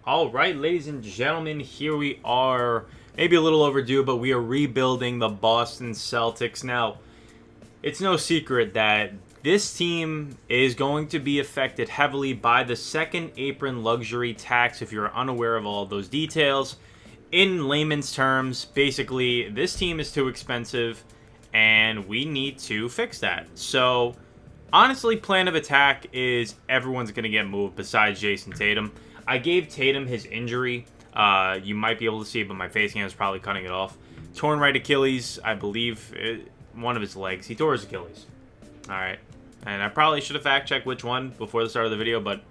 All right, ladies and gentlemen, here we are. Maybe a little overdue, but we are rebuilding the Boston Celtics. Now, it's no secret that this team is going to be affected heavily by the second apron luxury tax. If you're unaware of all of those details, in layman's terms, basically, this team is too expensive and we need to fix that. So, honestly, plan of attack is everyone's going to get moved besides Jayson Tatum. I gave Tatum his injury. You might be able to see it, but my face cam is probably cutting it off. Torn right Achilles, I believe, one of his legs. He tore his Achilles. All right. And I probably should have fact-checked which one before the start of the video, but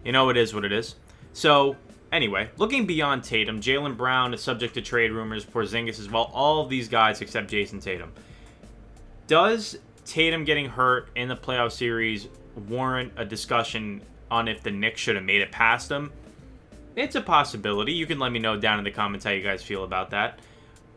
you know, it is what it is. So, anyway, looking beyond Tatum, Jaylen Brown is subject to trade rumors, Porzingis as well, all of these guys except Jayson Tatum. Does Tatum getting hurt in the playoff series warrant a discussion on if the Knicks should have made it past them? It's a possibility. You can let me know down in the comments how you guys feel about that.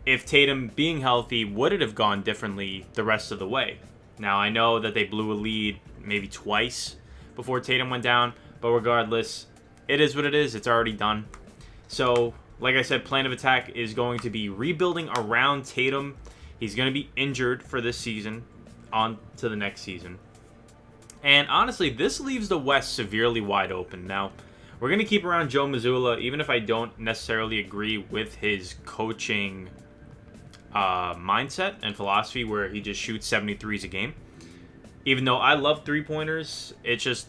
If Tatum being healthy, would it have gone differently the rest of the way? Now, I know that they blew a lead maybe twice before Tatum went down, but regardless, it is what it is. It's already done. So, like I said, plan of attack is going to be rebuilding around Tatum. He's going to be injured for this season on to the next season. And honestly, this leaves the West severely wide open. Now, we're going to keep around Joe Mazzulla, even if I don't necessarily agree with his coaching mindset and philosophy where he just shoots 73s a game. Even though I love three-pointers, it's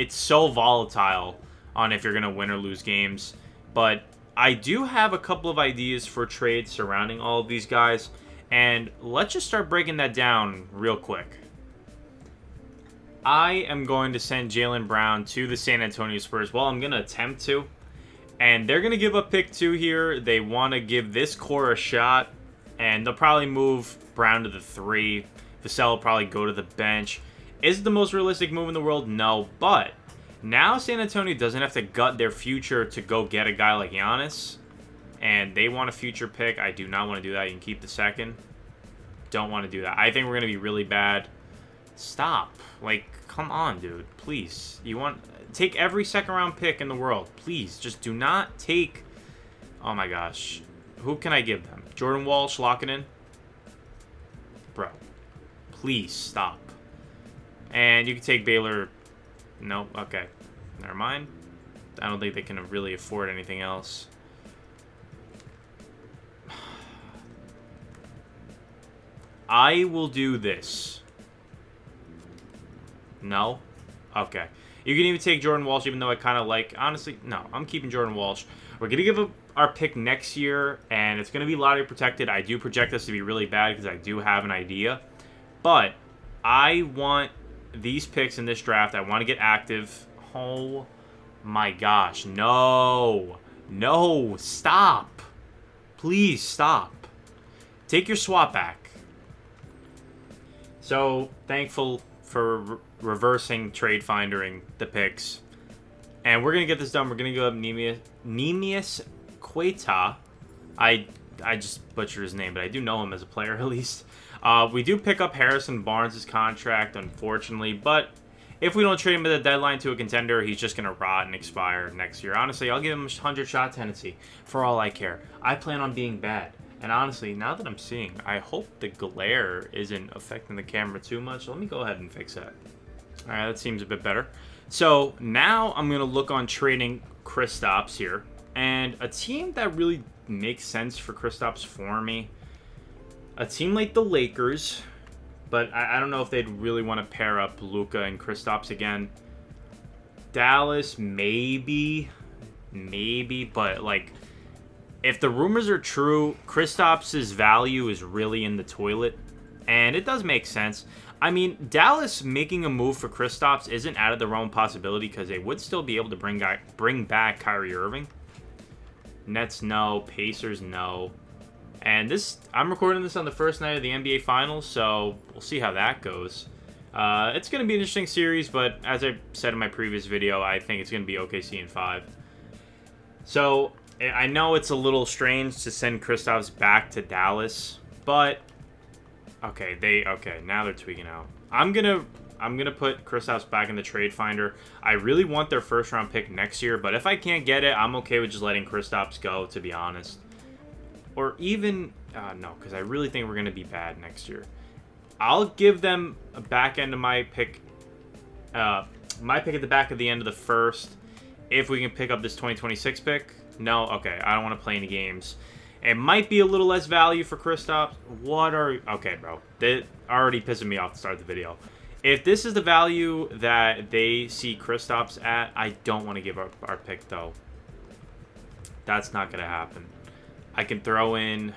so volatile on if you're going to win or lose games. But I do have a couple of ideas for trades surrounding all of these guys. And let's just start breaking that down real quick. I am going to send Jaylen Brown to the San Antonio Spurs. Well, I'm going to attempt to. And they're going to give up pick 2 here. They want to give this core a shot. And they'll probably move Brown to the 3. Vassell will probably go to the bench. Is it the most realistic move in the world? No. But now San Antonio doesn't have to gut their future to go get a guy like Giannis. And they want a future pick. I do not want to do that. You can keep the second. Don't want to do that. I think we're going to be really bad. Stop. Like, come on, dude. Please. Take every second round pick in the world. Please. Just do not take... Oh my gosh. Who can I give them? Jordan Walsh, lock it in? Bro. Please stop. And you can take Baylor. Nope. Okay. Never mind. I don't think they can really afford anything else. I will do this. No? Okay. You can even take Jordan Walsh, even though I kind of like... Honestly, no. I'm keeping Jordan Walsh. We're going to give up our pick next year, and it's going to be lottery protected. I do project this to be really bad because I do have an idea. But I want these picks in this draft. I want to get active. Oh my gosh. No. No. Stop. Please stop. Take your swap back. So, thankful for reversing trade findering the picks. And we're going to get this done. We're going to go up Neemias Queta. I just butchered his name, but I do know him as a player at least. We do pick up Harrison Barnes' contract, unfortunately. But if we don't trade him at the deadline to a contender, he's just going to rot and expire next year. Honestly, I'll give him a 100-shot tendency for all I care. I plan on being bad. And honestly, now that I'm seeing, I hope the glare isn't affecting the camera too much. Let me go ahead and fix that. All right, that seems a bit better. So now I'm going to look on trading Kristaps here. And a team that really makes sense for Kristaps for me, a team like the Lakers, but I don't know if they'd really want to pair up Luka and Kristaps again. Dallas, maybe, but like... If the rumors are true, Kristaps' value is really in the toilet, and it does make sense. I mean, Dallas making a move for Kristaps isn't out of the realm of possibility because they would still be able to bring back Kyrie Irving. Nets, no. Pacers, no. And I'm recording this on the first night of the NBA Finals, so we'll see how that goes. It's going to be an interesting series, but as I said in my previous video, I think it's going to be OKC in 5. So... I know it's a little strange to send Kristaps back to Dallas, but okay, now they're tweaking out. I'm gonna I'm going to put Kristaps back in the trade finder. I really want their first round pick next year, but if I can't get it, I'm okay with just letting Kristaps go, to be honest. Or even, no, because I really think we're going to be bad next year. I'll give them a back end of my pick at the back of the end of the first. If we can pick up this 2026 pick. No, okay, I don't want to play any games. It might be a little less value for Kristaps. Okay, bro. That already pissing me off to start the video. If this is the value that they see Kristaps at, I don't want to give up our pick, though. That's not going to happen. I could throw in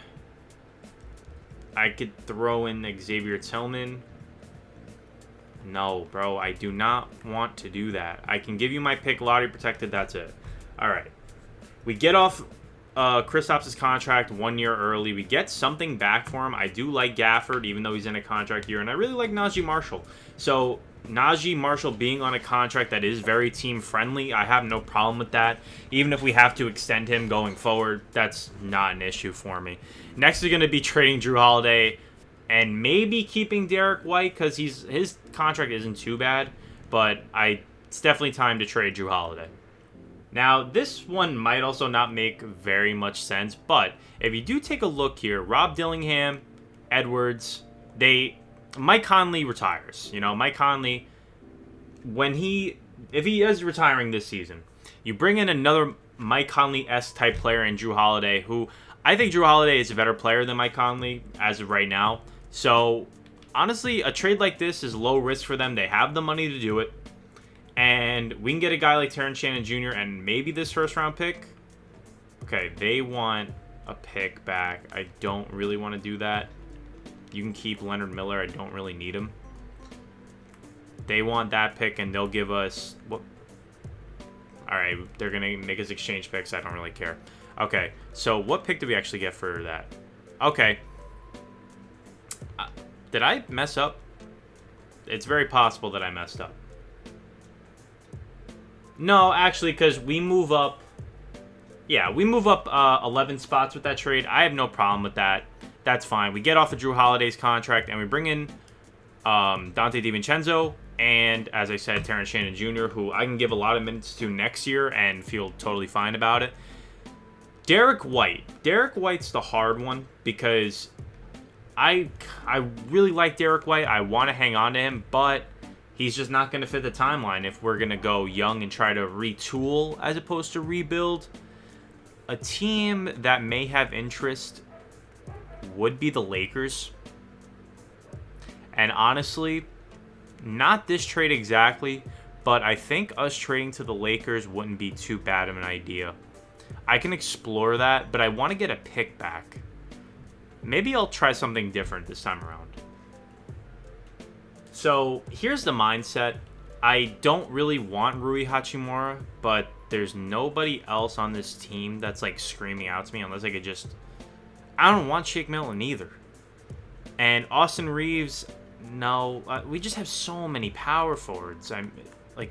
Xavier Tillman. No, bro, I do not want to do that. I can give you my pick, lottery protected, that's it. All right. We get off Kristaps' contract 1 year early. We get something back for him. I do like Gafford, even though he's in a contract year, and I really like Najee Marshall. So Najee Marshall being on a contract that is very team-friendly, I have no problem with that. Even if we have to extend him going forward, that's not an issue for me. Next is going to be trading Jrue Holiday and maybe keeping Derek White because his contract isn't too bad, but it's definitely time to trade Jrue Holiday. Now, this one might also not make very much sense, but if you do take a look here, Rob Dillingham, Edwards, Mike Conley retires. You know, Mike Conley, if he is retiring this season, you bring in another Mike Conley-esque type player in Jrue Holiday, who I think Jrue Holiday is a better player than Mike Conley as of right now. So, honestly, a trade like this is low risk for them. They have the money to do it. And we can get a guy like Terrence Shannon Jr. and maybe this first-round pick. Okay, they want a pick back. I don't really want to do that. You can keep Leonard Miller. I don't really need him. They want that pick, and they'll give us... What? All right, they're going to make us exchange picks. I don't really care. Okay, so what pick did we actually get for that? Okay. Did I mess up? It's very possible that I messed up. No, actually, because we move up. Yeah, we move up 11 spots with that trade. I have no problem with that. That's fine. We get off of Jrue Holiday's contract, and we bring in Dante DiVincenzo, and, as I said, Terrence Shannon Jr., who I can give a lot of minutes to next year and feel totally fine about it. Derek White. Derek White's the hard one, because I really like Derek White. I want to hang on to him, but he's just not going to fit the timeline if we're going to go young and try to retool as opposed to rebuild. A team that may have interest would be the Lakers. And honestly, not this trade exactly, but I think us trading to the Lakers wouldn't be too bad of an idea. I can explore that, but I want to get a pick back. Maybe I'll try something different this time around. So here's the mindset. I don't really want Rui Hachimura, but there's nobody else on this team that's like screaming out to me unless I could just... I don't want Shake Milton either. And Austin Reeves, no. We just have so many power forwards.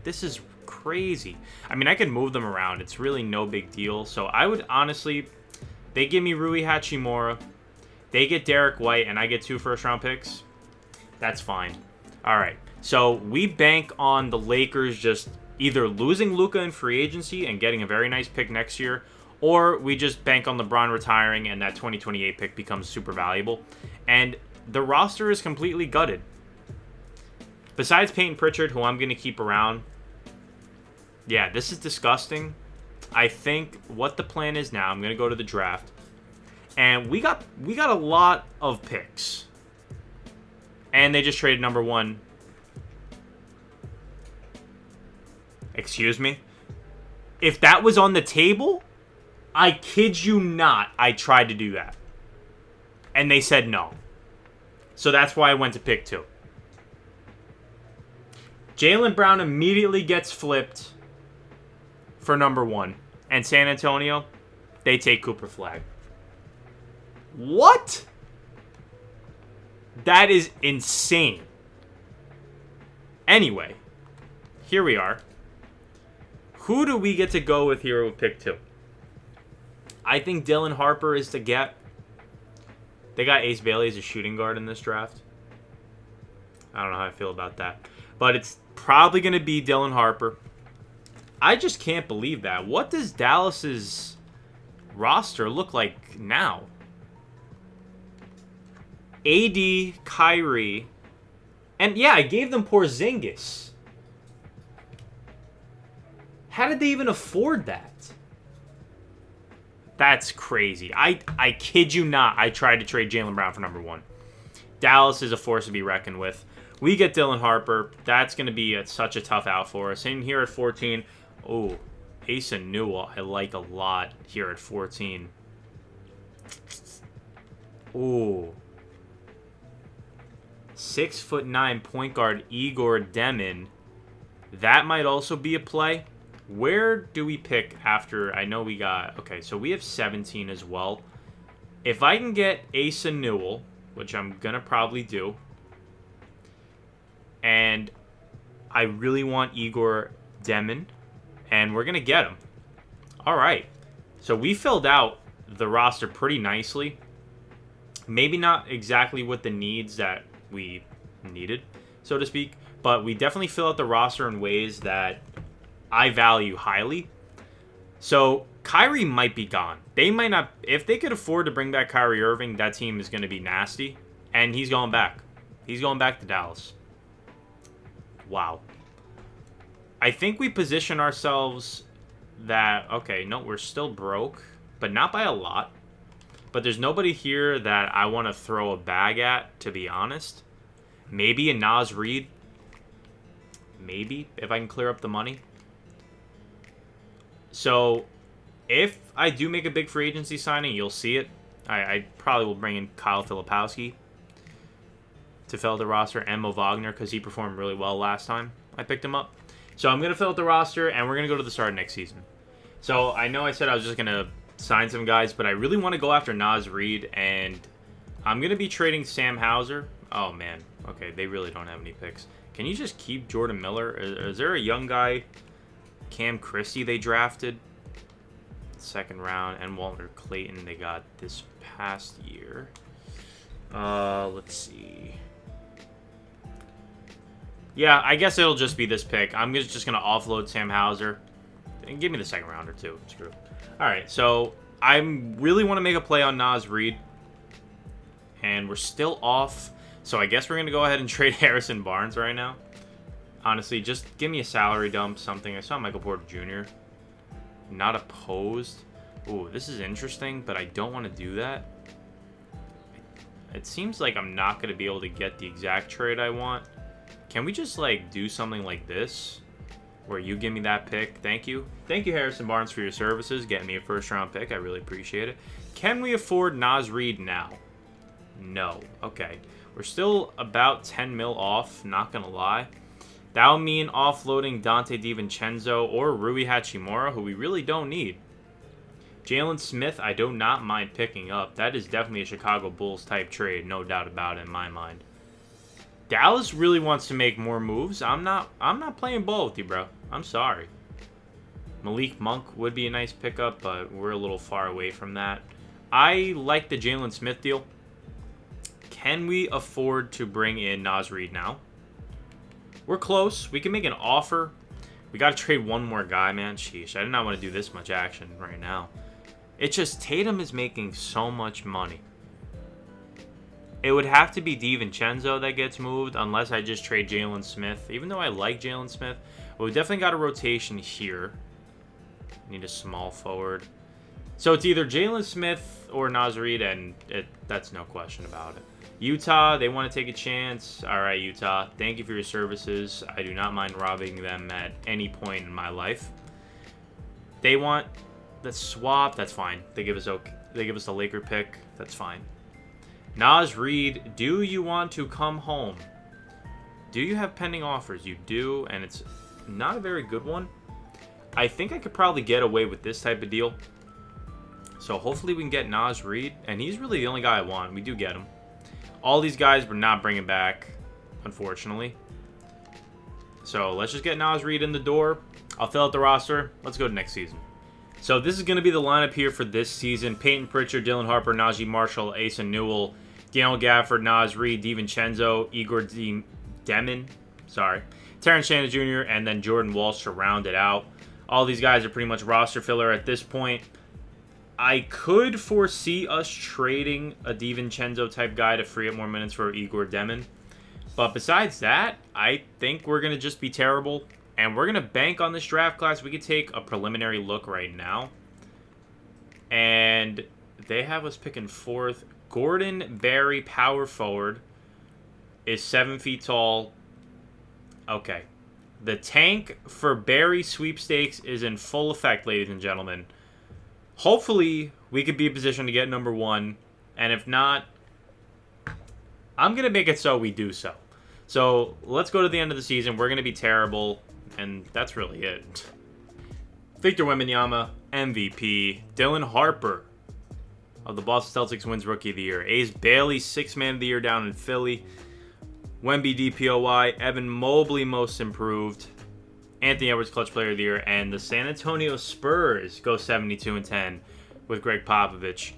This is crazy. I mean, I could move them around. It's really no big deal. So I would honestly... They give me Rui Hachimura. They get Derek White, and I get 2 first-round picks. That's fine. All right, so we bank on the Lakers just either losing Luka in free agency and getting a very nice pick next year, or we just bank on LeBron retiring and that 2028 pick becomes super valuable. And the roster is completely gutted. Besides Peyton Pritchard, who I'm going to keep around, yeah, this is disgusting. I think what the plan is now, I'm going to go to the draft, and we got a lot of picks. And they just traded number 1. Excuse me? If that was on the table, I kid you not, I tried to do that. And they said no. So that's why I went to pick 2. Jaylen Brown immediately gets flipped for number 1. And San Antonio, they take Cooper Flagg. What? That is insane. Anyway, here we are. Who do we get to go with here with pick 2? I think Dylan Harper is the get. They got Ace Bailey as a shooting guard in this draft. I don't know how I feel about that. but it's probably going to be Dylan Harper. I just can't believe that. What does Dallas's roster look like now? AD, Kyrie, and yeah, I gave them Porzingis. How did they even afford that? That's crazy. I kid you not. I tried to trade Jaylen Brown for number 1. Dallas is a force to be reckoned with. We get Dylan Harper. That's going to be such a tough out for us. In here at 14, oh, Jayson Newell I like a lot here at 14. Ooh. 6'9" point guard Igor Demin. That might also be a play. Where do we pick after? I know we got... Okay, so we have 17 as well. If I can get Jayson Newell, which I'm going to probably do, and I really want Igor Demin, and we're going to get him. All right. So we filled out the roster pretty nicely. Maybe not exactly with the needs that we needed, so to speak, but we definitely fill out the roster in ways that I value highly. So Kyrie might be gone. They might not. If they could afford to bring back Kyrie Irving, that team is going to be nasty. And he's going back. He's going back to Dallas. Wow. I think we position ourselves that, okay, no, we're still broke, but not by a lot. But there's nobody here that I want to throw a bag at, to be honest. Maybe a Naz Reid. Maybe, if I can clear up the money. So, if I do make a big free agency signing, you'll see it. I probably will bring in Kyle Filipowski to fill out the roster, and Mo Wagner, because he performed really well last time I picked him up. So I'm going to fill out the roster, and we're going to go to the start of next season. So I know I said I was just going to sign some guys, but I really want to go after Naz Reid, and I'm going to be trading Sam Hauser. Oh, man. Okay, they really don't have any picks. Can you just keep Jordan Miller? Is there a young guy, Cam Christie, they drafted? Second round, and Walter Clayton they got this past year. Let's see. Yeah, I guess it'll just be this pick. I'm just going to offload Sam Hauser. And give me the second rounder, too. Screw. Alright, so I really want to make a play on Naz Reid. And we're still off. So I guess we're going to go ahead and trade Harrison Barnes right now. Honestly, just give me a salary dump, something. I saw Michael Porter Jr. Not opposed. Ooh, this is interesting, but I don't want to do that. It seems like I'm not going to be able to get the exact trade I want. Can we just, like, do something like this? Where you give me that pick. Thank you. Thank you, Harrison Barnes, for your services. Getting me a first-round pick. I really appreciate it. Can we afford Naz Reid now? No. Okay. We're still about 10 mil off. Not going to lie. That would mean offloading Dante DiVincenzo or Rui Hachimura, who we really don't need. Jalen Smith, I do not mind picking up. That is definitely a Chicago Bulls type trade, no doubt about it in my mind. Dallas really wants to make more moves. I'm not playing ball with you, bro. I'm sorry. Malik Monk would be a nice pickup, but we're a little far away from that. I like the Jalen Smith deal. Can we afford to bring in Naz Reid now? We're close. We can make an offer. We got to trade one more guy, man. Sheesh, I did not want to do this much action right now. It's just Tatum is making so much money. It would have to be DiVincenzo that gets moved unless I just trade Jalen Smith. Even though I like Jalen Smith, but we definitely got a rotation here. Need a small forward. So it's either Jalen Smith or Naz Reid, and that's no question about it. Utah, they want to take a chance. All right, Utah, thank you for your services. I do not mind robbing them at any point in my life. They want the swap. That's fine. They give us the Laker pick. That's fine. Naz Reid, do you want to come home? Do you have pending offers? You do, and it's not a very good one. I think I could probably get away with this type of deal. So hopefully we can get Naz Reid, and he's really the only guy I want. We do get him. All these guys we're not bringing back, unfortunately. So let's just get Naz Reid in the door. I'll fill out the roster. Let's go to next season. So this is going to be the lineup here for this season. Peyton Pritchard, Dylan Harper, Najee Marshall, Jayson Newell, Daniel Gafford, Naz Reid, DiVincenzo, Igor Demin, Terrence Shannon Jr., and then Jordan Walsh to round it out. All these guys are pretty much roster filler at this point. I could foresee us trading a DiVincenzo type guy to free up more minutes for Igor Demon. But besides that, I think we're going to just be terrible. And we're going to bank on this draft class. We could take a preliminary look right now. And they have us picking 4th. Gordon Berry, power forward, is 7 feet tall. Okay. The tank for Berry sweepstakes is in full effect, ladies and gentlemen. Hopefully, we could be in position to get number 1. And if not, I'm going to make it so we do so. So, let's go to the end of the season. We're going to be terrible. And that's really it. Victor Wembanyama, MVP. Dylan Harper of the Boston Celtics wins Rookie of the Year. Ace Bailey, 6th Man of the Year down in Philly. Wemby DPOY. Evan Mobley, Most Improved. Anthony Edwards, Clutch Player of the Year. And the San Antonio Spurs go 72-10 with Greg Popovich.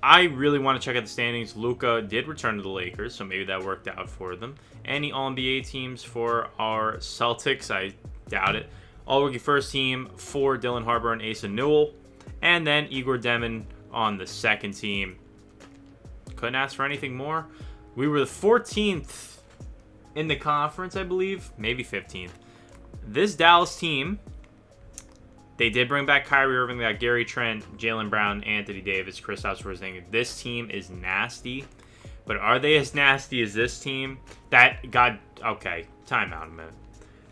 I really want to check out the standings. Luka did return to the Lakers, so maybe that worked out for them. Any All-NBA teams for our Celtics? I doubt it. All-Rookie First Team for Dylan Harper and Asa Newell. And then Igor Demon on the second team. Couldn't ask for anything more. We were the 14th in the conference, I believe. Maybe 15th. This Dallas team, they did bring back Kyrie Irving. They got Gary Trent, Jaylen Brown, Anthony Davis, Kristaps Porzingis. This team is nasty. But are they as nasty as this team? That got... Okay, time out a minute.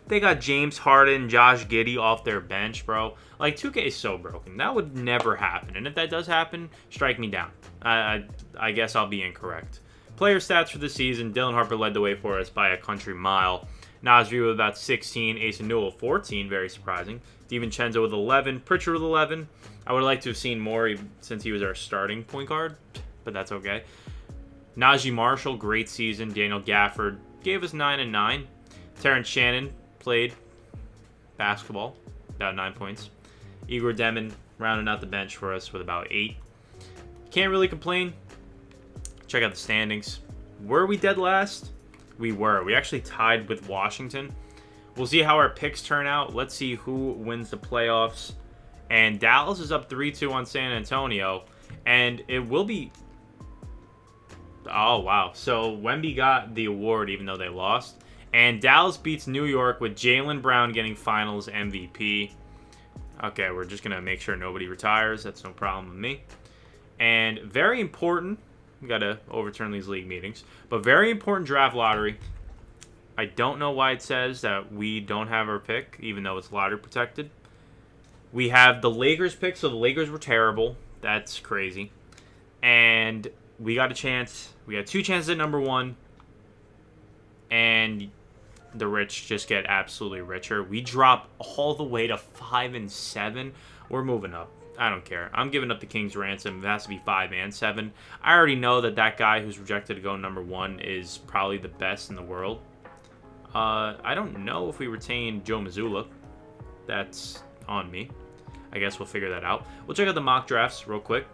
They got James Harden, Josh Giddey off their bench, bro. Like, 2K is so broken. That would never happen. And if that does happen, strike me down. I guess I'll be incorrect. Player stats for the season. Dylan Harper led the way for us by a country mile. Nasri with about 16. Asa Newell, 14. Very surprising. DiVincenzo with 11. Pritchard with 11. I would like to have seen more since he was our starting point guard. But that's okay. Najee Marshall, great season. Daniel Gafford gave us 9 and 9. Terrence Shannon played basketball, about 9 points. Igor Demon rounding out the bench for us with about 8. Can't really complain. Check out the standings. Were we dead last? We were. We actually tied with Washington. We'll see how our picks turn out. Let's see who wins the playoffs. And Dallas is up 3-2 on San Antonio. And it will be... Oh, wow. So Wemby got the award even though they lost. And Dallas beats New York with Jaylen Brown getting finals MVP. Okay, we're just going to make sure nobody retires. That's no problem with me. And very important, we got to overturn these league meetings, but very important draft lottery. I don't know why it says that we don't have our pick, even though it's lottery protected. We have the Lakers pick, so the Lakers were terrible. That's crazy. And we got a chance. We got 2 chances at number 1. And the rich just get absolutely richer. We drop all the way to 5 and 7. We're moving up. I don't care. I'm giving up the King's ransom. It has to be 5 and 7. I already know that guy who's rejected to go number 1 is probably the best in the world. I don't know if we retain Joe Mazzulla. That's on me. I guess we'll figure that out. We'll check out the mock drafts real quick.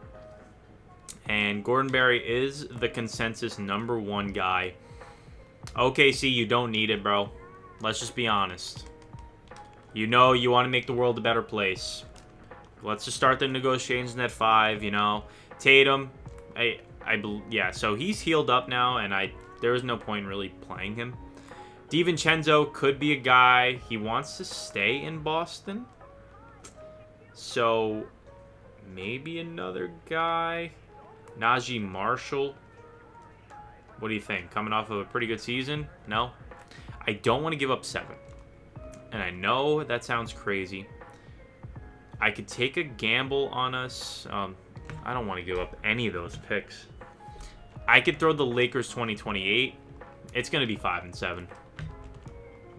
And Gordon Berry is the consensus number 1 guy. OKC, you don't need it, bro. Let's just be honest. You know you want to make the world a better place. Let's just start the negotiations at 5, you know. Tatum, yeah, so he's healed up now, and there is no point in really playing him. DiVincenzo could be a guy. He wants to stay in Boston. So, maybe another guy. Najee Marshall. What do you think? Coming off of a pretty good season? No? I don't want to give up 7. And I know that sounds crazy. I could take a gamble on us. I don't want to give up any of those picks. I could throw the Lakers 2028. It's going to be 5 and 7.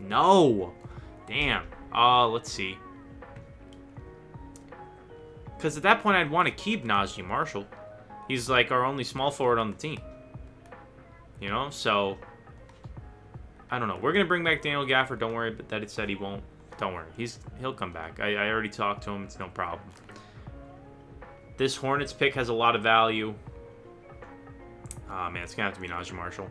No! Damn. Let's see. Because at that point, I'd want to keep Najee Marshall. He's like our only small forward on the team. You know, so I don't know. We're gonna bring back Daniel Gafford. Don't worry, but that it said he won't. Don't worry, he'll come back. I already talked to him. It's no problem. This Hornets pick has a lot of value. Man, it's gonna have to be Najee Marshall.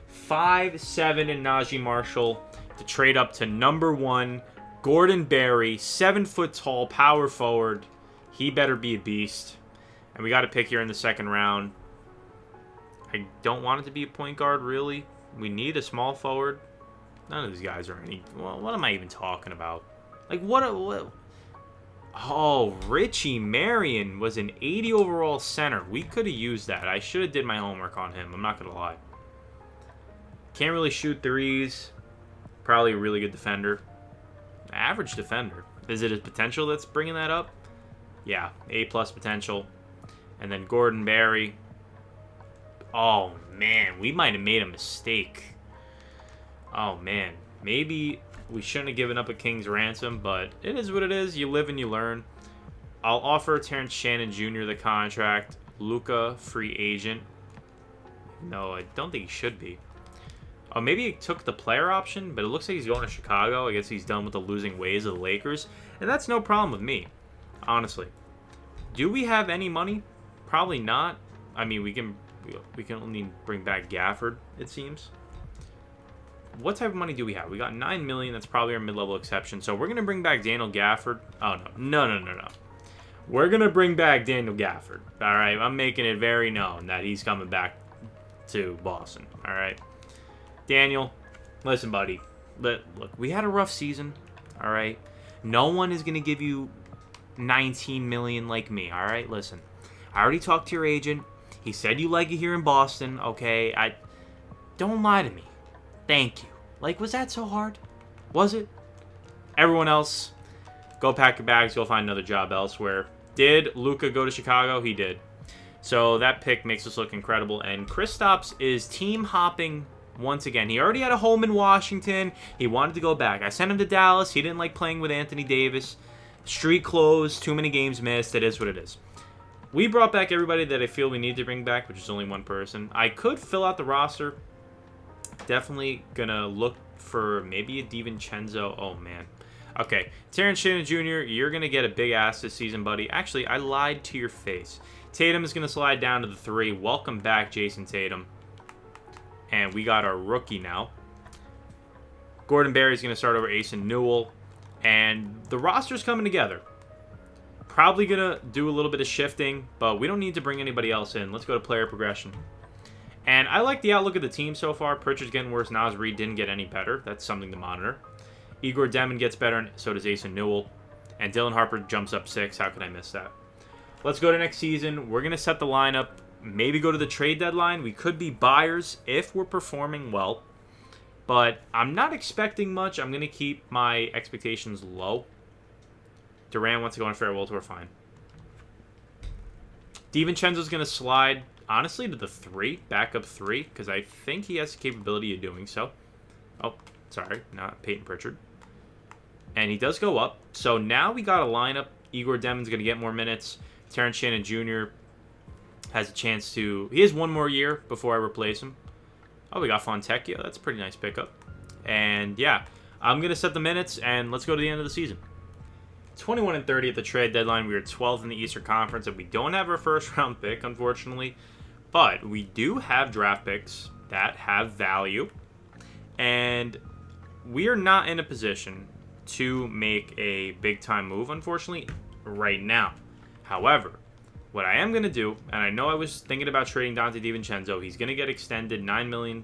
5, 7, and Najee Marshall. to trade up to number 1, Gordon Berry, 7 foot tall, power forward. He better be a beast. And we got a pick here in the second round. I don't want it to be a point guard, really. We need a small forward. None of these guys are any... Well, what am I even talking about? Like, what... Oh, Richie Marion was an 80 overall center. We could have used that. I should have did my homework on him. I'm not going to lie. Can't really shoot threes. Probably a really good defender. Average defender. Is it his potential that's bringing that up? Yeah, A+ potential. And then Gordon Berry. Oh, man. We might have made a mistake. Oh, man. Maybe we shouldn't have given up a king's ransom, but it is what it is. You live and you learn. I'll offer Terrence Shannon Jr. the contract. Luka, free agent. No, I don't think he should be. Oh, maybe he took the player option, but it looks like he's going to Chicago. I guess he's done with the losing ways of the Lakers. And that's no problem with me, honestly. Do we have any money? Probably not. I mean, we can only bring back Gafford, it seems. What type of money do we have? We got $9 million. That's probably our mid-level exception. So we're going to bring back Daniel Gafford. Oh, no. We're going to bring back Daniel Gafford. All right? I'm making it very known that he's coming back to Boston. All right? Daniel, listen, buddy. Look, we had a rough season. All right? No one is going to give you $19 million like me. All right? Listen. I already talked to your agent. He said you like it here in Boston. Okay? Don't lie to me. Thank you. Like, was that so hard? Was it? Everyone else, go pack your bags, go find another job elsewhere. Did Luka go to Chicago? He did. So that pick makes us look incredible. And Kristaps is team hopping once again. He already had a home in Washington. He wanted to go back. I sent him to Dallas. He didn't like playing with Anthony Davis. Street clothes, too many games missed. It is what it is. We brought back everybody that I feel we need to bring back, which is only one person. I could fill out the roster. Definitely gonna look for maybe a DiVincenzo. Oh, man. Okay. Terrence Shannon Jr., you're gonna get a big ass this season, buddy. Actually, I lied to your face. Tatum is gonna slide down to the 3. Welcome back, Jayson Tatum. And we got our rookie now. Gordon Berry's gonna start over Asen Newell. And the roster's coming together. Probably gonna do a little bit of shifting, but we don't need to bring anybody else in. Let's go to player progression. And I like the outlook of the team so far. Pritchard's getting worse. Naz Reid didn't get any better. That's something to monitor. Igor Demon gets better, and so does Asen Newell. And Dylan Harper jumps up 6. How could I miss that? Let's go to next season. We're going to set the lineup. Maybe go to the trade deadline. We could be buyers if we're performing well. But I'm not expecting much. I'm going to keep my expectations low. Durant wants to go on a farewell tour. Fine. DiVincenzo's going to slide, honestly, to the 3, backup 3, because I think he has the capability of doing so. Oh, sorry, not Peyton Pritchard. And he does go up. So now we got a lineup. Igor Demon's going to get more minutes. Terrence Shannon Jr. has a chance to... He has one more year before I replace him. Oh, we got Fontecchio. That's a pretty nice pickup. And yeah, I'm going to set the minutes, and let's go to the end of the season. 21-30 at the trade deadline. We are 12th in the Eastern Conference, and we don't have our first-round pick, unfortunately. But we do have draft picks that have value. And we are not in a position to make a big-time move, unfortunately, right now. However, what I am going to do, and I know I was thinking about trading Dante DiVincenzo. He's going to get extended $9 million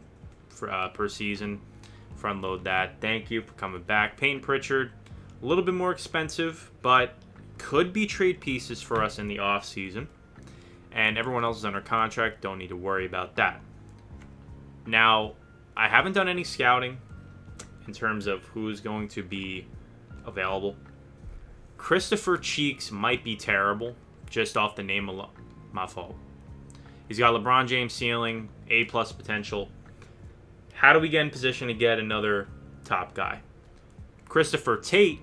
per season. Front load that. Thank you for coming back. Peyton Pritchard, a little bit more expensive, but could be trade pieces for us in the offseason. And everyone else is under contract. Don't need to worry about that. Now, I haven't done any scouting in terms of who's going to be available. Christopher Cheeks might be terrible, just off the name alone. My fault. He's got LeBron James ceiling, A+ potential. How do we get in position to get another top guy? Christopher Tate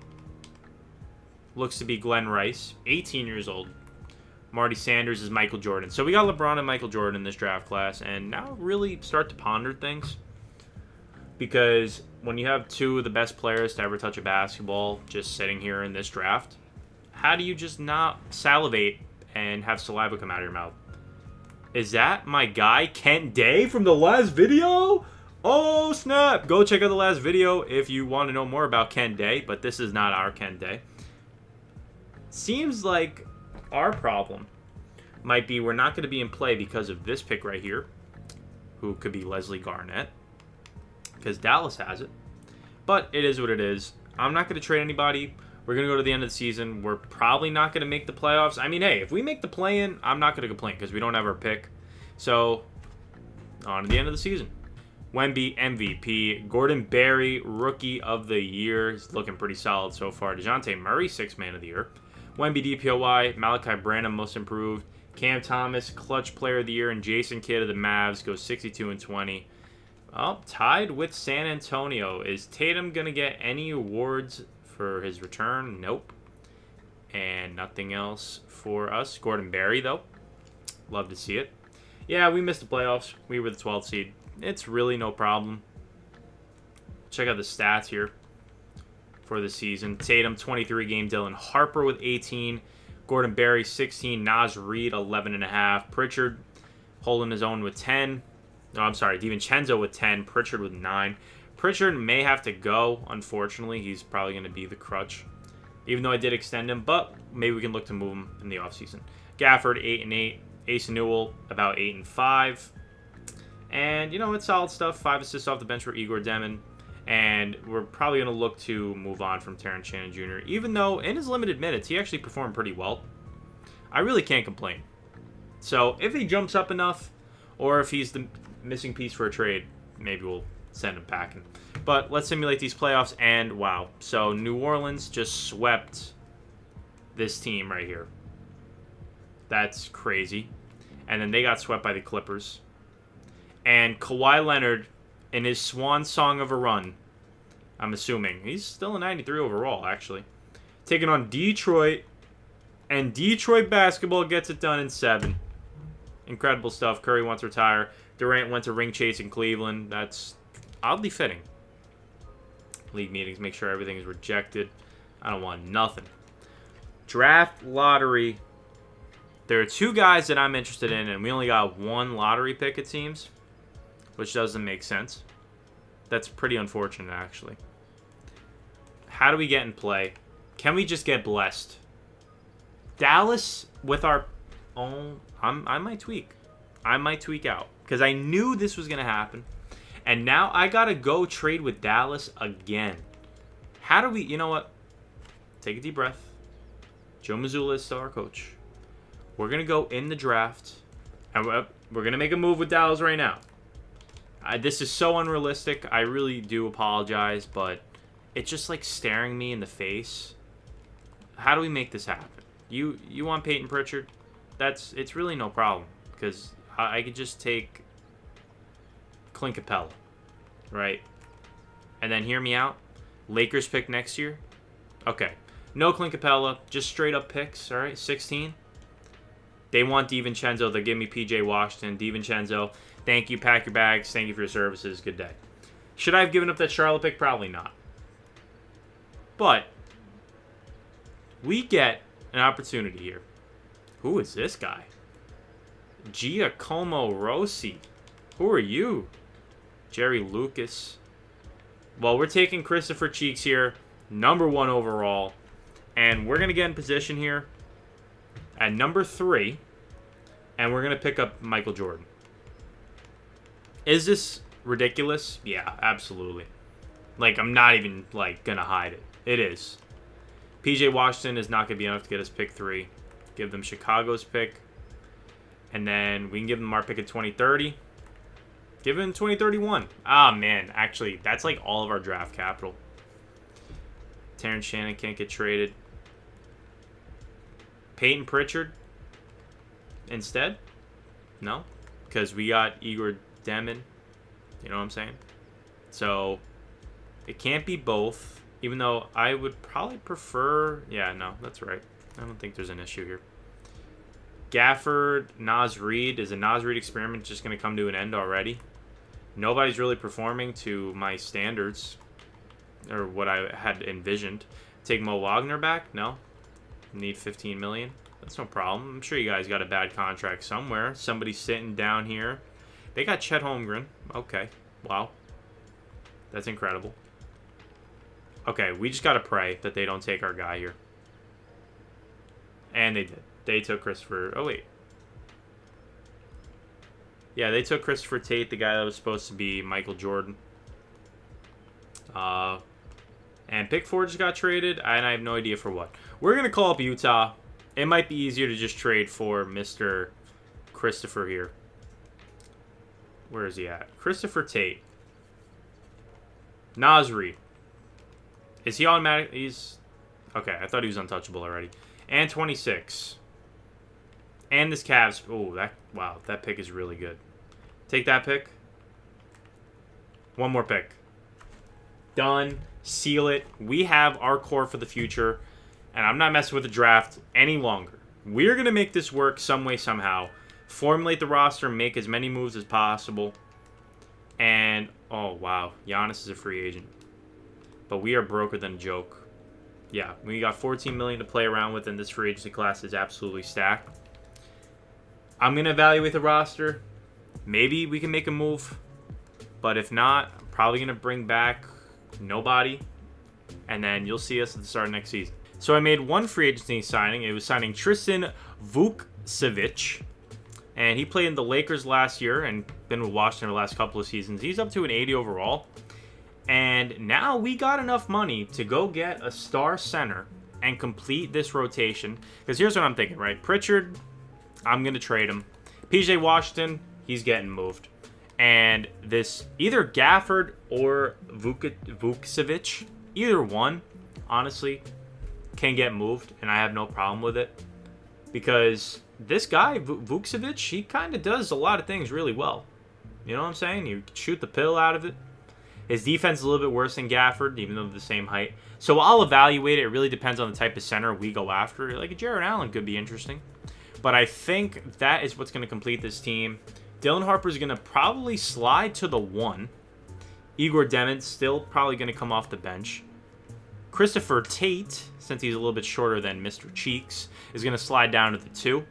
looks to be Glenn Rice, 18 years old. Marty Sanders is Michael Jordan. So we got LeBron and Michael Jordan in this draft class, and now really start to ponder things. Because when you have two of the best players to ever touch a basketball just sitting here in this draft, how do you just not salivate and have saliva come out of your mouth? Is that my guy, Kent Day, from the last video? Oh, snap! Go check out the last video if you want to know more about Ken Day, but this is not our Ken Day. Seems like our problem might be we're not going to be in play because of this pick right here, who could be Leslie Garnett, because Dallas has it. But it is what it is. I'm not going to trade anybody. We're going to go to the end of the season. We're probably not going to make the playoffs. I mean, hey, if we make the play-in, I'm not going to complain because we don't have our pick. So, on to the end of the season. Wemby, MVP. Gordon Berry, Rookie of the Year. He's looking pretty solid so far. DeJounte Murray, 6th Man of the Year. Wemby, DPOY. Malachi Branham, Most Improved. Cam Thomas, Clutch Player of the Year. And Jayson Kidd of the Mavs goes 62-20. Oh, tied with San Antonio. Is Tatum going to get any awards for his return? Nope. And nothing else for us. Gordon Berry, though. Love to see it. Yeah, we missed the playoffs. We were the 12th seed. It's really no problem. Check out the stats here for the season. Tatum, 23 game. Dylan Harper with 18. Gordon Berry, 16. Naz Reid, 11.5. Pritchard holding his own with 10. No, I'm sorry. DiVincenzo with 10. Pritchard with 9. Pritchard may have to go, unfortunately. He's probably going to be the crutch. Even though I did extend him, but maybe we can look to move him in the offseason. Gafford, 8-8. Ace Newell, about 8-5. And, you know, it's solid stuff. 5 assists off the bench for Igor Demon. And we're probably going to look to move on from Terrence Shannon Jr., even though in his limited minutes, he actually performed pretty well. I really can't complain. So, if he jumps up enough, or if he's the missing piece for a trade, maybe we'll send him packing. But let's simulate these playoffs, and wow. So, New Orleans just swept this team right here. That's crazy. And then they got swept by the Clippers. And Kawhi Leonard, in his swan song of a run, I'm assuming. He's still a 93 overall, actually. Taking on Detroit. And Detroit basketball gets it done in 7. Incredible stuff. Curry wants to retire. Durant went to ring chase in Cleveland. That's oddly fitting. League meetings, make sure everything is rejected. I don't want nothing. Draft lottery. There are 2 guys that I'm interested in, and we only got 1 lottery pick, it seems. Which doesn't make sense. That's pretty unfortunate, actually. How do we get in play? Can we just get blessed? Dallas with our own... I might tweak. I might tweak out. Because I knew this was going to happen. And now I got to go trade with Dallas again. How do we... You know what? Take a deep breath. Joe Mazzulla is still our coach. We're going to go in the draft. And we're going to make a move with Dallas right now. This is so unrealistic. I really do apologize, but it's just like staring me in the face. How do we make this happen? You want Peyton Pritchard? It's really no problem because I could just take Clint Capella, right? And then hear me out. Lakers pick next year. Okay, no Clint Capella, just straight up picks. All right, 16. They want DiVincenzo. They'll give me PJ Washington. DiVincenzo. Thank you. Pack your bags. Thank you for your services. Good day. Should I have given up that Charlotte pick? Probably not. But we get an opportunity here. Who is this guy? Giacomo Rossi. Who are you? Jerry Lucas. Well, we're taking Christopher Cheeks here. Number 1 overall. And we're going to get in position here at number 3. And we're going to pick up Michael Jordan. Is this ridiculous? Yeah, absolutely. Like, I'm not even, like, going to hide it. It is. PJ Washington is not going to be enough to get us pick 3. Give them Chicago's pick. And then we can give them our pick at 2030. Give them 2031. Ah, man. Actually, that's like all of our draft capital. Terrence Shannon can't get traded. Peyton Pritchard instead? No. Because we got Igor Demon. You know what I'm saying? So, it can't be both. Even though I would probably prefer... Yeah, no, that's right. I don't think there's an issue here. Gafford, Naz Reid. Is the Naz Reid experiment just going to come to an end already? Nobody's really performing to my standards. Or what I had envisioned. Take Mo Wagner back? No. Need $15 million. That's no problem. I'm sure you guys got a bad contract somewhere. Somebody's sitting down here. They got Chet Holmgren. Okay. Wow. That's incredible. Okay, we just got to pray that they don't take our guy here. And they did. They took Christopher. Oh, wait. Yeah, they took Christopher Tate, the guy that was supposed to be Michael Jordan. And pick 4 just got traded, and I have no idea for what. We're going to call up Utah. It might be easier to just trade for Mr. Christopher here. Where is he at? Christopher Tate. Nasri. Is he automatic? He's... Okay, I thought he was untouchable already. And 26. And this Cavs... Oh, that... Wow, that pick is really good. Take that pick. One more pick. Done. Seal it. We have our core for the future. And I'm not messing with the draft any longer. We're going to make this work some way, somehow. Formulate the roster. Make as many moves as possible. And... Oh, wow. Giannis is a free agent. But we are broker than a joke. Yeah, we got $14 million to play around with, and this free agency class is absolutely stacked. I'm going to evaluate the roster. Maybe we can make a move. But if not, I'm probably going to bring back nobody. And then you'll see us at the start of next season. So I made one free agency signing. It was signing Tristan Vukcevic. And he played in the Lakers last year and been with Washington the last couple of seasons. He's up to an 80 overall. And now we got enough money to go get a star center and complete this rotation. Because here's what I'm thinking, right? Pritchard, I'm going to trade him. PJ Washington, he's getting moved. And this, either Gafford or Vukcevic, either one, honestly, can get moved. And I have no problem with it. Because this guy, Vukcevic, he kind of does a lot of things really well. You know what I'm saying? You shoot the pill out of it. His defense is a little bit worse than Gafford, even though they're the same height. So I'll evaluate it. It really depends on the type of center we go after. Like a Jared Allen could be interesting. But I think that is what's going to complete this team. Dylan Harper's going to probably slide to the 1. Igor Demon's still probably going to come off the bench. Christopher Tate, since he's a little bit shorter than Mr. Cheeks, is going to slide down to the 2.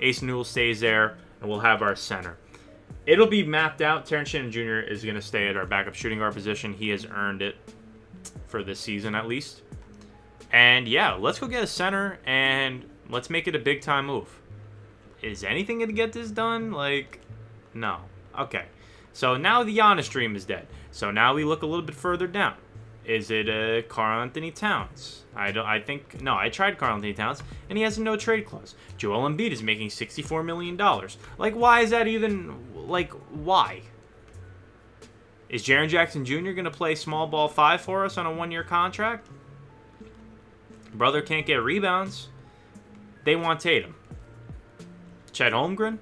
Ace Newell stays there, and we'll have our center. It'll be mapped out. Terrence Shannon Jr. is going to stay at our backup shooting guard position. He has earned it for this season at least. And yeah, let's go get a center and let's make it a big time move. Is anything going to get this done? Like, no. Okay. So now the Giannis dream is dead. So now we look a little bit further down. Is it Karl Anthony Towns? I tried Karl Anthony Towns, and he has a no-trade clause. Joel Embiid is making $64 million. Like, why is that even... Like, why? Is Jaren Jackson Jr. going to play small ball 5 for us on a 1-year contract? Brother can't get rebounds. They want Tatum. Chet Holmgren?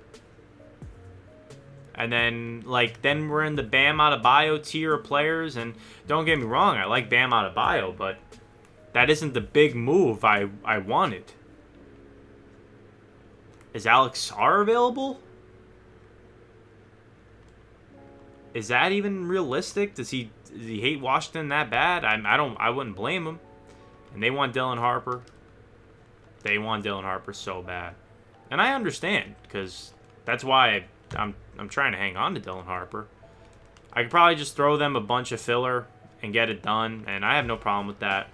And then, then we're in the Bam Adebayo tier of players. And don't get me wrong, I like Bam Adebayo, but that isn't the big move I wanted. Is Alex Sarr available? Is that even realistic? Does he hate Washington that bad? I wouldn't blame him. And they want Dylan Harper. They want Dylan Harper so bad. And I understand, because that's why I'm trying to hang on to Dylan Harper. I could probably just throw them a bunch of filler and get it done, and I have no problem with that.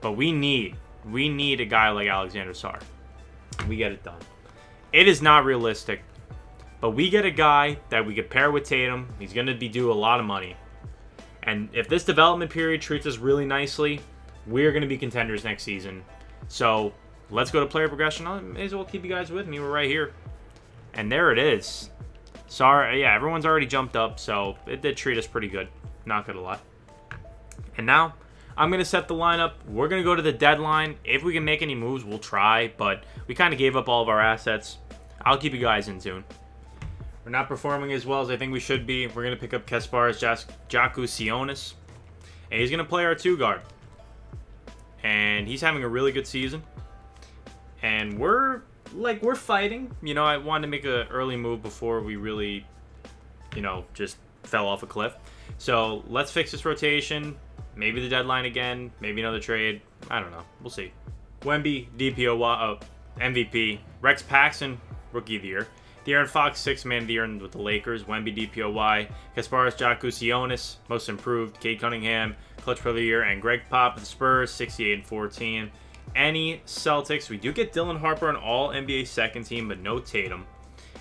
But we need a guy like Alexander Sarr. We get it done. It is not realistic, but we get a guy that we could pair with Tatum. He's going to be due a lot of money. And if this development period treats us really nicely, we're going to be contenders next season. So let's go to player progression. I may as well keep you guys with me. We're right here. And there it is. Sorry, yeah, everyone's already jumped up, so it did treat us pretty good. Not gonna lie. And now, I'm going to set the lineup. We're going to go to the deadline. If we can make any moves, we'll try, but we kind of gave up all of our assets. I'll keep you guys in tune. We're not performing as well as I think we should be. We're going to pick up Kesparas Jakusionis, and he's going to play our 2 guard. And he's having a really good season. And we're fighting. You know, I wanted to make an early move before we really, just fell off a cliff. So let's fix this rotation. Maybe the deadline again. Maybe another trade. I don't know. We'll see. Wemby, MVP. Rex Paxson, Rookie of the Year. De'Aaron Fox, 6th man of the year with the Lakers. Wemby, DPOY. Kasparis Giannis, most improved. Cade Cunningham, clutch player of the year. And Greg Pop of the Spurs, 68-14. Any Celtics, we do get Dylan Harper on all NBA second team, but no Tatum.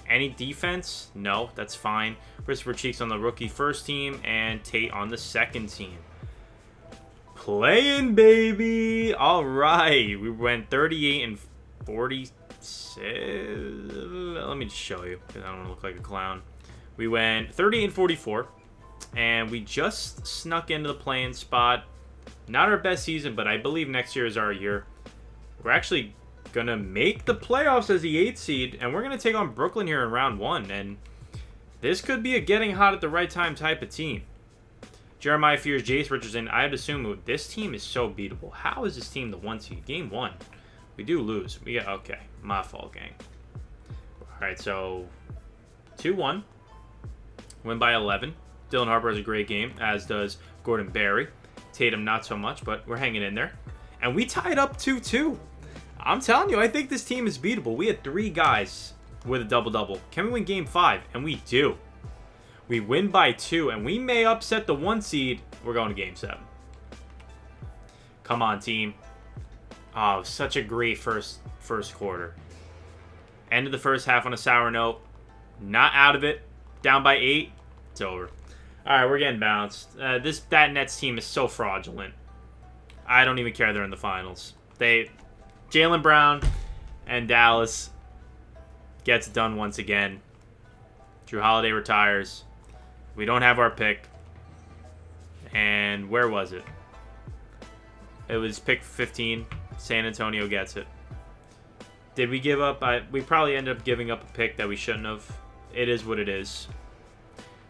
Any defense? No, that's fine. Christopher Cheeks on the rookie first team, and Tate on the second team. Playing, baby! All right, we went 38-46. Let me just show you, because I don't want to look like a clown. We went 38-44, and we just snuck into the play-in spot. Not our best season, but I believe next year is our year. We're actually going to make the playoffs as the 8th seed, and we're going to take on Brooklyn here in round 1, and this could be a getting hot at the right time type of team. Jeremiah fears Jace Richardson. I'd assume this team is so beatable. How is this team the 1 seed? Game 1. We do lose. Okay, my fault, gang. Alright, so 2-1. Win by 11. Dylan Harper has a great game, as does Gordon Berry. Tatum not so much, but we're hanging in there. And we tied up 2-2. I'm telling you, I think this team is beatable. We had 3 guys with a double-double. Can we win Game 5? And we do. We win by 2, and we may upset the 1 seed. We're going to Game 7. Come on, team. Oh, such a great first quarter. End of the first half on a sour note. Not out of it. Down by 8. It's over. All right, we're getting bounced. That Nets team is so fraudulent. I don't even care they're in the finals. Jaylen Brown and Dallas gets it done once again. Drew Holiday retires. We don't have our pick. And where was it? It was pick 15. San Antonio gets it. Did we give up? We probably ended up giving up a pick that we shouldn't have. It is what it is.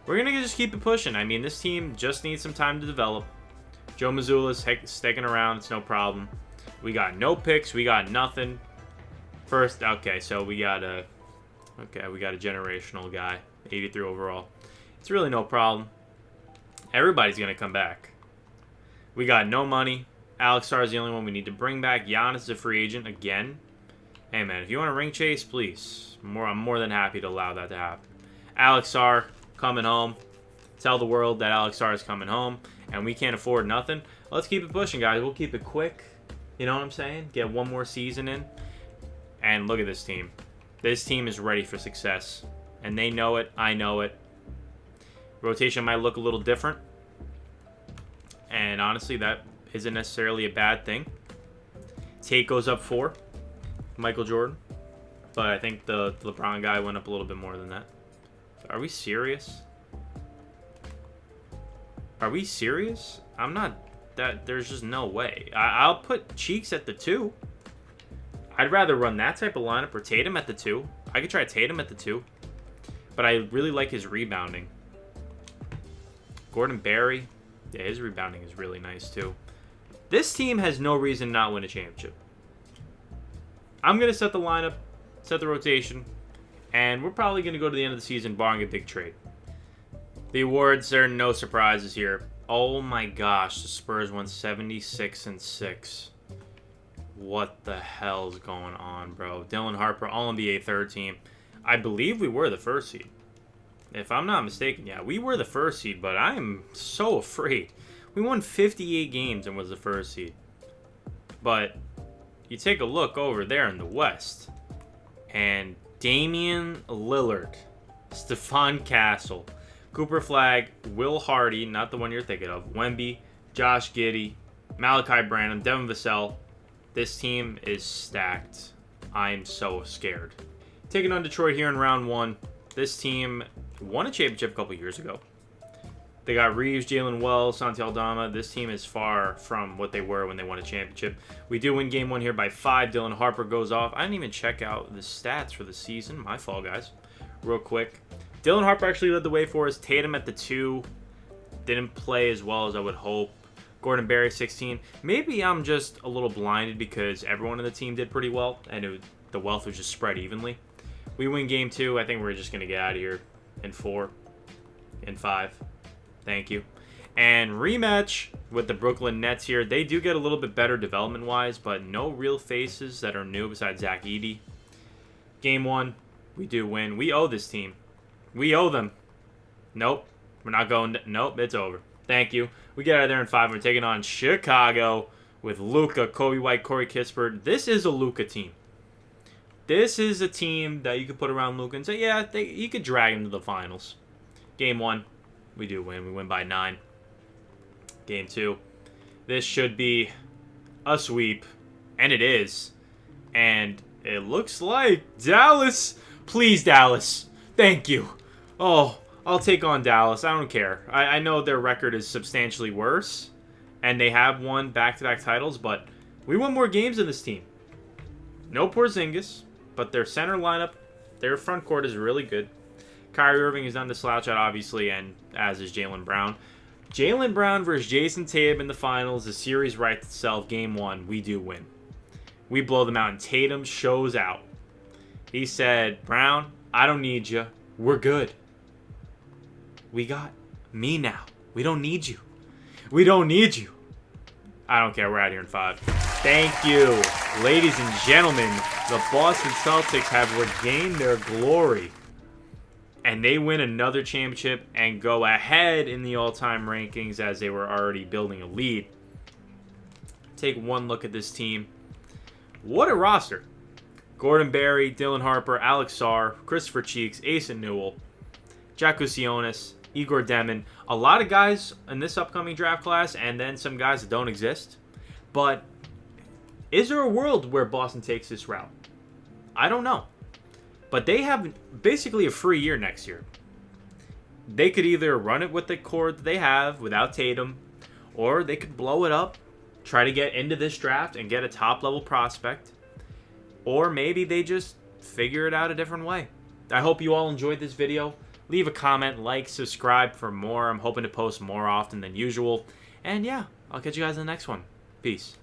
We're going to just keep it pushing. I mean, this team just needs some time to develop. Joe Mazzulla's sticking around. It's no problem. We got no picks. We got nothing. First, okay, so we got a generational guy. 83 overall. It's really no problem. Everybody's going to come back. We got no money. Alex Sarr is the only one we need to bring back. Giannis is a free agent again. Hey, man, if you want a ring chase, please. I'm more than happy to allow that to happen. Alex Sarr coming home. Tell the world that Alex Sarr is coming home, and we can't afford nothing. Let's keep it pushing, guys. We'll keep it quick. You know what I'm saying? Get one more season in. And look at this team. This team is ready for success. And they know it. I know it. Rotation might look a little different. And honestly, that isn't necessarily a bad thing. Tate goes up 4. Michael Jordan. But I think the LeBron guy went up a little bit more than that. Are we serious? Are we serious? I'm not... There's just no way. I'll put Cheeks at the 2. I'd rather run that type of lineup or Tatum at the 2. I could try Tatum at the 2. But I really like his rebounding. Gordon Berry. Yeah, his rebounding is really nice too. This team has no reason to not win a championship. I'm going to set the lineup, set the rotation, and we're probably going to go to the end of the season barring a big trade. The awards, there are no surprises here. Oh my gosh, the Spurs won 76-6. What the hell's going on, bro? Dylan Harper, All-NBA third team. I believe we were the first seed. If I'm not mistaken, yeah, we were the first seed, but I am so afraid. We won 58 games and was the first seed. But you take a look over there in the West, and Damian Lillard, Stephon Castle, Cooper Flagg, Will Hardy, not the one you're thinking of, Wemby, Josh Giddey, Malachi Branham, Devin Vassell. This team is stacked. I'm so scared. Taking on Detroit here in round 1. This team won a championship a couple years ago. They got Reeves, Jalen Wells, Santi Aldama. This team is far from what they were when they won a championship. We do win game 1 here by 5. Dylan Harper goes off. I didn't even check out the stats for the season. My fault, guys. Real quick. Dylan Harper actually led the way for us. Tatum at the 2. Didn't play as well as I would hope. Gordon Berry, 16. Maybe I'm just a little blinded because everyone on the team did pretty well, and the wealth was just spread evenly. We win game 2. I think we're just going to get out of here in 4. In 5. Thank you. And rematch with the Brooklyn Nets here. They do get a little bit better development-wise, but no real faces that are new besides Zach Edey. Game 1. We do win. We owe this team. We owe them. Nope. We're not going to... Nope, it's over. Thank you. We get out of there in 5. We're taking on Chicago with Luka, Kobe White, Corey Kispert. This is a Luka team. This is a team that you could put around Luka and say, yeah, you could drag him to the finals. Game 1, we do win. We win by 9. Game 2, this should be a sweep. And it is. And it looks like Dallas. Please, Dallas. Thank you. Oh, I'll take on Dallas. I don't care. I know their record is substantially worse. And they have won back-to-back titles. But we won more games than this team. No Porzingis. But their center lineup, their front court is really good. Kyrie Irving is none to slouch at, obviously. And as is Jaylen Brown. Jaylen Brown versus Jayson Tatum in the finals. The series writes itself. Game 1, we do win. We blow them out, and Tatum shows out. He said, Brown, I don't need you. We're good. We got me now. We don't need you. We don't need you. I don't care. We're out here in 5. Thank you. Ladies and gentlemen, the Boston Celtics have regained their glory. And they win another championship and go ahead in the all-time rankings as they were already building a lead. Take one look at this team. What a roster. Gordon Berry, Dylan Harper, Alex Sarr, Christopher Cheeks, Asa Newell, Jack Kusionis, Igor Demon. A lot of guys in this upcoming draft class, and then some guys that don't exist. But is there a world where Boston takes this route? I don't know. But they have basically a free year next year. They could either run it with the core that they have without Tatum, or they could blow it up, try to get into this draft and get a top-level prospect. Or maybe they just figure it out a different way. I hope you all enjoyed this video. Leave a comment, like, subscribe for more. I'm hoping to post more often than usual. And yeah, I'll catch you guys in the next one. Peace.